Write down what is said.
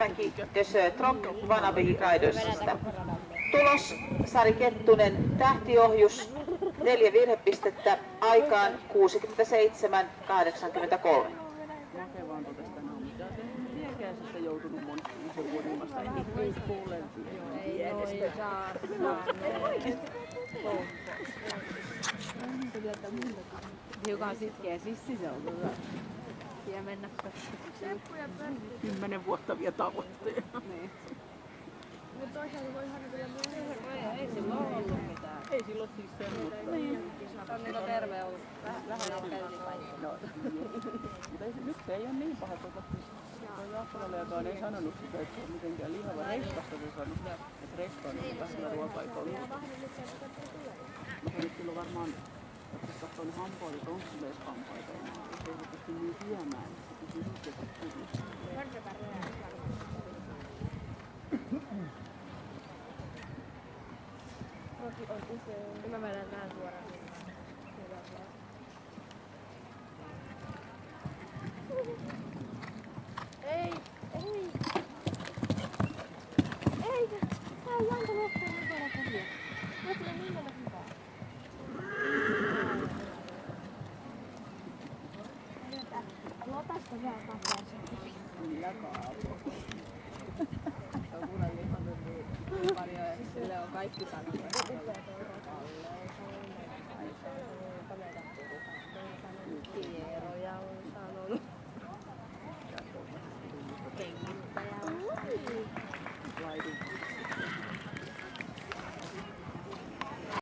Mäki de Sötrop Wannabe Ridersista. Tulos Sari Kettunen tähtiohjus, 4 virhepistettä aikaan 67-83. Makea vaan totesi tänään, mitä se tiekäisessä joutunut monisen vuoden ilmasta. Ei kuule. Ei saa. Hiukan sitkeä sissi se on. Ja mennä 10 vuotta vielä tavoitteena. Niin. Mutta toisaalta voihan kyllä myös. Ei sillä ole ollut mitään. Ei sillä ole siis semmoista. Niin. Se on niinku terve ollut. Vähän jalkaisin. No. Mutta nyt se ei ole niin paha. Tuo Jaakkalallakaan ei sanonut sitä, että se on mitenkään lihava. Reiskasta se sanoi, että reiska on vähemmän ruokaikolla. Mä sanoin, että silloin varmaan, että jos katsoo ne hampaat, että onko sillä edes hampaita enää. Jos ei se pysty niin syömään, niin se pysyy sitten kyvyssä. Roki on usein. Mä menen näin suoraan. Ei! Eikä! Tää on Janka loppuun mukana käviä. Mä tulen niin monta hyvää. Lotasta vähän takaisin. Millä kaapo? Se on kuulen lihannut niin paljon ja sille on kaikki sanoneet.